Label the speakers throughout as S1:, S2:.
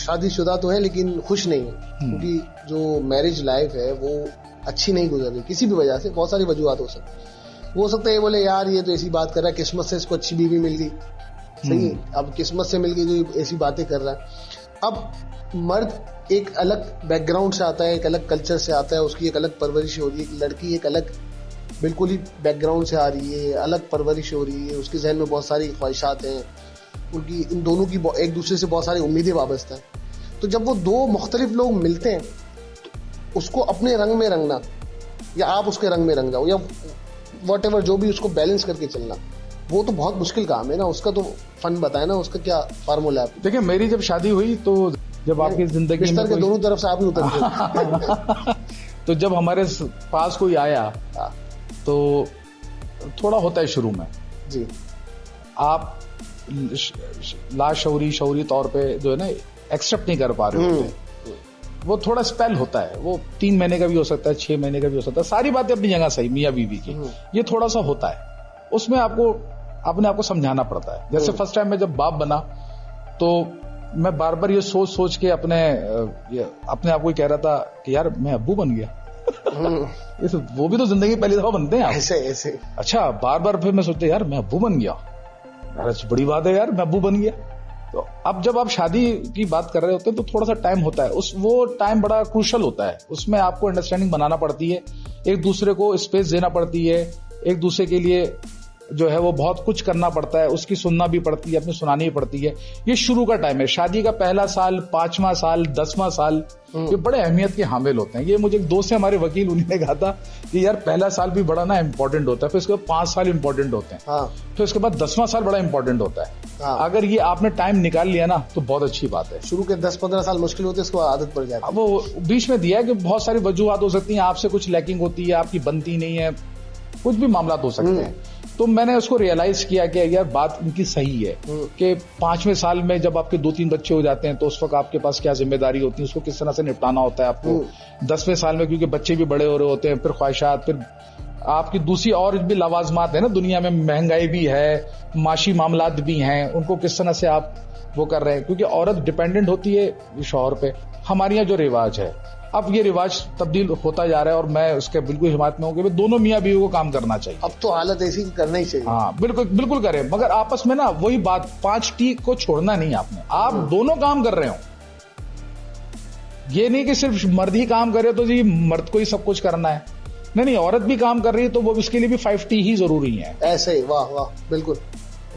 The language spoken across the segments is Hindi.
S1: शादीशुदा तो है लेकिन खुश नहीं है, क्योंकि जो मैरिज लाइफ है वो अच्छी नहीं गुजर रही किसी भी वजह से। बहुत सारी वजूहत हो सकती है। वो हो सकता है ये बोले यार ये तो ऐसी बात कर रहा है, किस्मत से इसको अच्छी बीवी मिल गई, सही है, अब किस्मत से मिल गई तो ऐसी बातें कर रहा है। अब मर्द एक अलग बैकग्राउंड से आता है, एक अलग कल्चर से आता है, उसकी एक अलग परवरिश हो रही है। लड़की एक अलग बिल्कुल ही बैकग्राउंड से आ रही है, अलग परवरिश हो रही है, उसके जहन में बहुत सारी ख्वाहिशात हैं, उनकी इन दोनों की एक दूसरे से बहुत सारी उम्मीदें वाबस्ता है। तो जब वो दो मुख्तलिफ लोग मिलते हैं तो उसको अपने रंग में रंगना या आप उसके रंग में रंग जाओ या व्हाटएवर जो भी, उसको बैलेंस करके चलना, वो तो बहुत मुश्किल काम है ना। उसका तो फन बताए ना, उसका क्या फार्मूला है।
S2: देखिए मेरी जब शादी हुई तो जब आपकी जिंदगी
S1: बिस्तर के दोनों तरफ से आप ही उतरते
S2: तो जब हमारे पास कोई आया तो थोड़ा होता है शुरू में
S1: जी,
S2: आप शौरी तौर पे जो है ना एक्सेप्ट नहीं कर पा रहे होते, वो थोड़ा स्पेल होता है, वो 3 महीने का भी हो सकता है, 6 महीने का भी हो सकता है। सारी बातें अपनी जगह सही, मियाँ बीवी की, ये थोड़ा सा होता है, उसमें आपको अपने आप को समझाना पड़ता है। जैसे फर्स्ट टाइम मैं जब बाप बना तो मैं बार बार ये सोच सोच के अपने आप को कह रहा था कि यार मैं अब्बू बन गया। वो भी तो जिंदगी पहली दफा बनते हैं आप।
S1: ऐसे
S2: अच्छा, बार बार फिर मैं सोचता यार मैं अब्बू बन गया, यार बड़ी बात है यार, मैं अब्बू बन गया। तो अब जब आप शादी की बात कर रहे होते हैं तो थोड़ा सा टाइम होता है, वो टाइम बड़ा क्रूशल होता है। उसमें आपको अंडरस्टैंडिंग बनाना पड़ती है, एक दूसरे को स्पेस देना पड़ती है, एक दूसरे के लिए जो है वो बहुत कुछ करना पड़ता है, उसकी सुनना भी पड़ती है, अपनी सुनानी भी पड़ती है। ये शुरू का टाइम है, शादी का पहला साल, 5वां साल, 10वां साल, ये बड़े अहमियत के हामिल होते हैं। ये मुझे एक दोस्त से हमारे वकील उन्होंने कहा था कि यार पहला साल भी बड़ा ना इंपॉर्टेंट होता है, फिर उसके बाद 5 साल इंपॉर्टेंट होते हैं, फिर उसके बाद 10वां साल बड़ा इंपॉर्टेंट होता है। अगर ये आपने टाइम निकाल लिया ना तो बहुत अच्छी बात है।
S1: शुरू के 10-15 साल मुश्किल होते हैं, इसको आदत पड़ जाती है।
S2: वो बीच में दिया है कि बहुत सारी वजूहत हो सकती हैं, आपसे कुछ लैकिंग होती है, आपकी बनती नहीं है, कुछ भी मामला हो सकते हैं। तो मैंने उसको रियलाइज किया कि यार बात उनकी सही है कि 5वें साल में जब आपके 2-3 बच्चे हो जाते हैं तो उस वक्त आपके पास क्या जिम्मेदारी होती है, उसको किस तरह से निपटाना होता है आपको। 10वें साल में क्योंकि बच्चे भी बड़े हो रहे होते हैं, फिर ख्वाहिशात, फिर आपकी दूसरी और भी लवाजमात है ना, दुनिया में महंगाई भी है, माशी मामलात भी हैं, उनको किस तरह से आप वो कर रहे हैं, क्योंकि औरत डिपेंडेंट होती है शौहर पे। हमारे यहाँ जो रिवाज है, अब ये रिवाज तब्दील होता जा रहा है और मैं उसके बिल्कुल हिमायत में हूँ कि दोनों मियाँ बीवी को काम करना चाहिए।
S1: अब तो हालत ऐसी करना ही चाहिए।
S2: हाँ बिल्कुल करें, मगर आपस में ना वही बात 5T को छोड़ना नहीं आपने, आप दोनों काम कर रहे हो। ये नहीं कि सिर्फ मर्द ही काम करे तो जी मर्द को ही सब कुछ करना है, नहीं, औरत भी काम कर रही है तो वो इसके लिए भी 5T ही जरूरी है।
S1: ऐसे ही, वाह बिल्कुल,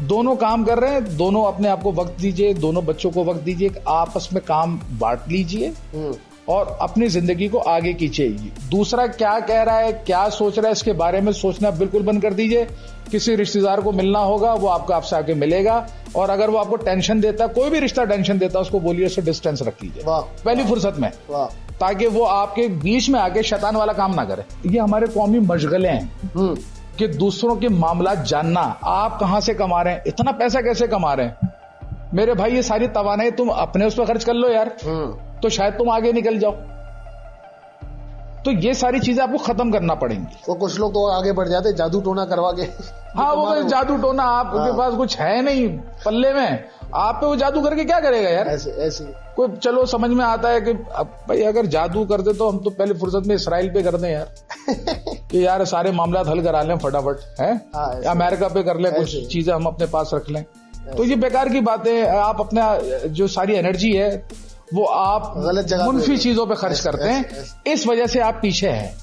S2: दोनों काम कर रहे हैं, दोनों अपने आप को वक्त दीजिए, दोनों बच्चों को वक्त दीजिए, आपस में काम बांट लीजिए और अपनी जिंदगी को आगे खींचिए। दूसरा क्या कह रहा है, क्या सोच रहा है, इसके बारे में सोचना बिल्कुल बंद कर दीजिए। किसी रिश्तेदार को मिलना होगा, वो आपसे आके मिलेगा, और अगर वो आपको टेंशन देता है, कोई भी रिश्ता टेंशन देता है, उसको बोलिए उससे डिस्टेंस रख लीजिए पहली फुर्सत में, ताकि वो आपके बीच में आके शैतान वाला काम ना करे। ये हमारे कौमी मशगले हैं कि दूसरों के मामला जानना, आप कहां से कमा रहे हैं, इतना पैसा कैसे कमा रहे हैं। मेरे भाई ये सारी तवानाई तुम अपने उस पर खर्च कर लो यार, तो शायद तुम आगे निकल जाओ। तो ये सारी चीजें आपको खत्म करना पड़ेंगी।
S1: वो कुछ लोग तो आगे बढ़ जाते जादू टोना करवा के।
S2: हाँ, वो जादू टोना, आपके पास कुछ है नहीं पल्ले में, आप पे वो जादू करके क्या करेगा यार।
S1: ऐसे
S2: कोई चलो समझ में आता है कि भाई अगर जादू कर दे तो हम तो पहले फुर्सत में इसराइल पे कर दें यार कि यार सारे मामला हल करा लें फटाफट, है अमेरिका पे कर लें, कुछ चीजें हम अपने पास रख लें। तो ये बेकार की बात है। आप अपना जो सारी एनर्जी है वो आप
S1: गलत जगह
S2: मुनफी चीजों पे खर्च करते हैं, इस वजह से आप पीछे हैं।